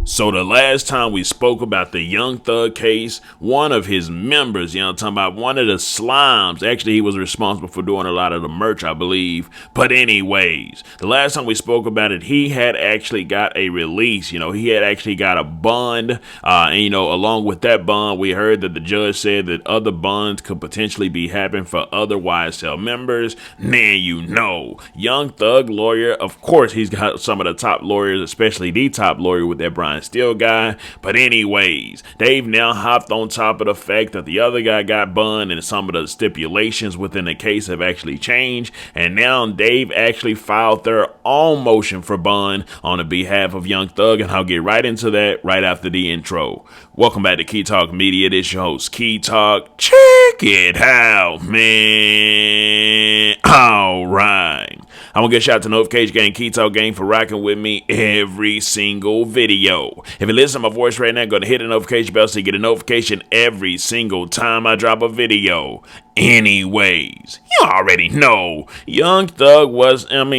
So the last time we spoke about the Young Thug case, one of his members, I'm talking about one of the slimes, actually he was responsible for doing a lot of the merch, I believe. But anyways, the last time we spoke about it, he had actually got a release, he had actually got a bond. And along with that bond, we heard that the judge said that other bonds could potentially be happening for other YSL members. Man, Young Thug lawyer, of course, he's got some of the top lawyers, especially the top lawyer with that Brian Steele guy. But anyways, they've now hopped on top of the fact that the other guy got bond and some of the stipulations within the case have actually changed. And now they've actually filed their own motion for bond on the behalf of Young Thug. And I'll get right into that right after the intro. Welcome back to Key Talk Media. This is your host, Key Talk. Check it out, man. All right. I'm going to get a shout out to Notification Gang, Key Talk Gang for rocking with me every single video. If you listen to my voice right now, go to hit the notification bell so you get a notification every single time I drop a video. Anyways, you already know Young Thug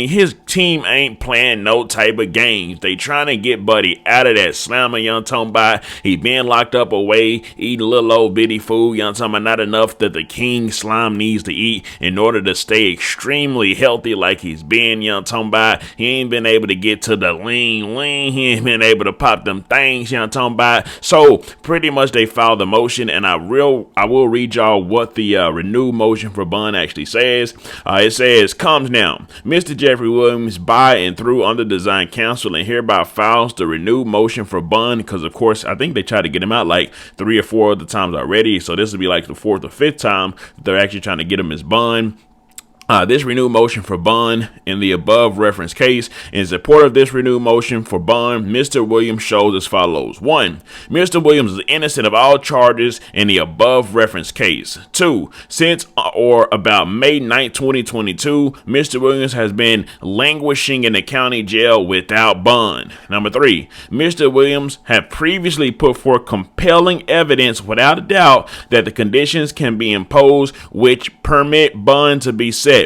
his team ain't playing no type of games. They trying to get Buddy out of that slammer, talking about he been locked up away, eating a little old bitty food, talking about not enough that the king slime needs to eat in order to stay extremely healthy like he's been, talking about he ain't been able to get to the lean, he ain't been able to pop them things, talking about. So pretty much they filed the motion, and I will read y'all what the renewed motion for bond actually says. It says, comes now, Mr. Jeffrey Williams by and through under design counsel and hereby files the renewed motion for bond, because of course I think they tried to get him out like 3 or 4 other times already, so this will be like the 4th or 5th time they're actually trying to get him as bond. This renewed motion for bond in the above referenced case. In support of this renewed motion for bond, Mr. Williams shows as follows. 1. Mr. Williams is innocent of all charges in the above referenced case. 2. Since or about May 9, 2022, Mr. Williams has been languishing in the county jail without bond. Number 3. Mr. Williams had previously put forth compelling evidence without a doubt that the conditions can be imposed which permit bond to be set.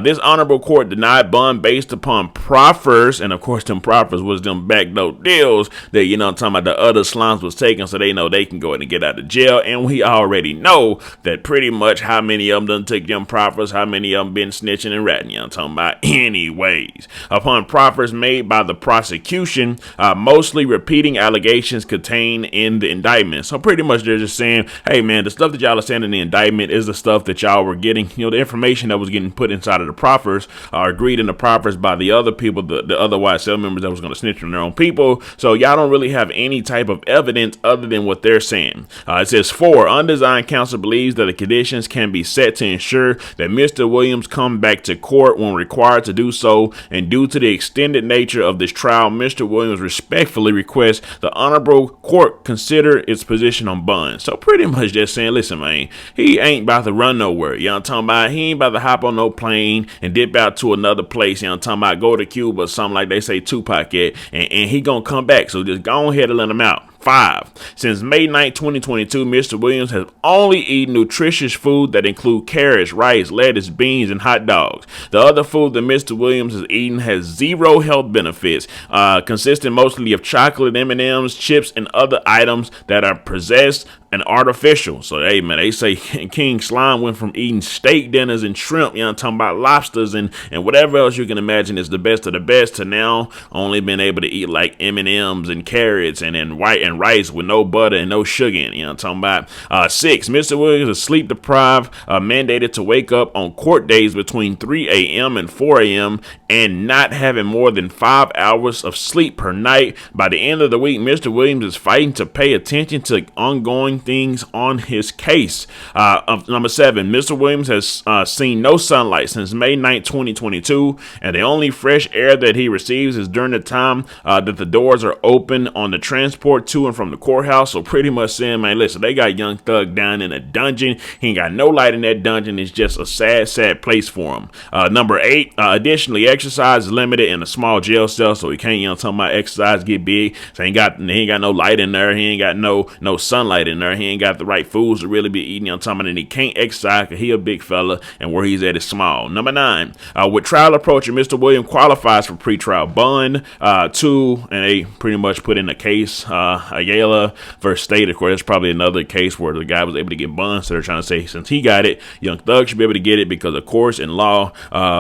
This honorable court denied bond based upon proffers, and of course them proffers was them backdoor deals that talking about the other slimes was taking, so they know they can go ahead and get out of jail. And we already know that pretty much how many of them done took them proffers, how many of them been snitching and ratting, talking about. Anyways, upon proffers made by the prosecution, mostly repeating allegations contained in the indictment. So pretty much they're just saying, hey man, the stuff that y'all are saying in the indictment is the stuff that y'all were getting, the information that was getting put inside of the proffers are agreed in the proffers by the other people, the other YSL members that was going to snitch on their own people. So y'all don't really have any type of evidence other than what they're saying. It says 4. Undesigned counsel believes that the conditions can be set to ensure that Mr. Williams come back to court when required to do so, and due to the extended nature of this trial, Mr. Williams respectfully requests the honorable court consider its position on bond. So pretty much just saying, listen man, he ain't about to run nowhere. I'm talking about he ain't about to hop on no plane and dip out to another place, I'm talking about go to Cuba or something like they say Tupac at, and he gonna come back, so just go ahead and let him out. 5. Since May 9, 2022, Mr. Williams has only eaten nutritious food that include carrots, rice, lettuce, beans, and hot dogs. The other food that Mr. Williams has eaten has zero health benefits, consisting mostly of chocolate, M&Ms, chips, and other items that are possessed and artificial. So, hey, man, they say King Slime went from eating steak dinners and shrimp, talking about lobsters and whatever else you can imagine is the best of the best, to now only been able to eat like M&Ms and carrots and white and rice with no butter and no sugar in it. Talking about. 6. Mr. Williams is sleep deprived, mandated to wake up on court days between 3 a.m. and 4 a.m. and not having more than 5 hours of sleep per night. By the end of the week, Mr. Williams is fighting to pay attention to ongoing things on his case. Number 7. Mr. Williams has seen no sunlight since May 9, 2022, and the only fresh air that he receives is during the time that the doors are open on the transport to to and from the courthouse. So pretty much saying, man, listen, they got Young Thug down in a dungeon. He ain't got no light in that dungeon. It's just a sad place for him. Number 8, additionally, exercise is limited in a small jail cell, so he can't, talking about exercise get big. So he ain't got no light in there. He ain't got no sunlight in there. He ain't got the right foods to really be eating. Talking about, and he can't exercise because he a big fella and where he's at is small. Number 9, with trial approaching, Mr. Williams qualifies for pretrial bond. 2, and they pretty much put in a case, Ayala versus State. Of course, there's probably another case where the guy was able to get bond. So they're trying to say since he got it, Young Thug should be able to get it because, of course, in law,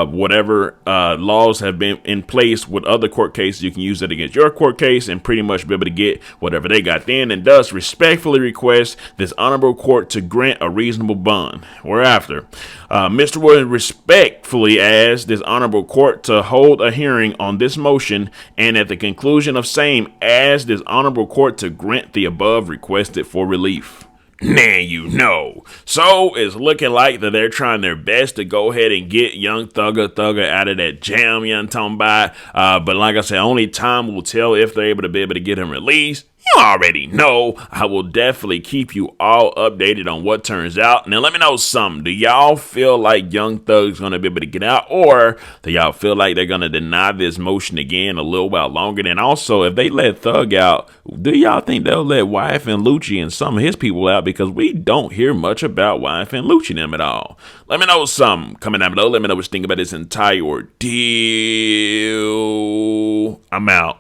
whatever laws have been in place with other court cases, you can use it against your court case and pretty much be able to get whatever they got then, and thus respectfully request this honorable court to grant a reasonable bond. Whereafter, Mr. Williams respectfully asks this honorable court to hold a hearing on this motion, and at the conclusion of same, asks this honorable court to grant the above requested for relief. Now, so it's looking like that they're trying their best to go ahead and get Young Thugger out of that jam, you know what I'm talking about. But like I said, only time will tell if they're able to get him released. You already know. I will definitely keep you all updated on what turns out. Now, let me know something. Do y'all feel like Young Thug's going to be able to get out, or do y'all feel like they're going to deny this motion again a little while longer? And also, if they let Thug out, do y'all think they'll let YFN Lucci and some of his people out? Because we don't hear much about YFN Lucci them at all. Let me know something. Comment down below. Let me know what you think about this entire ordeal. I'm out.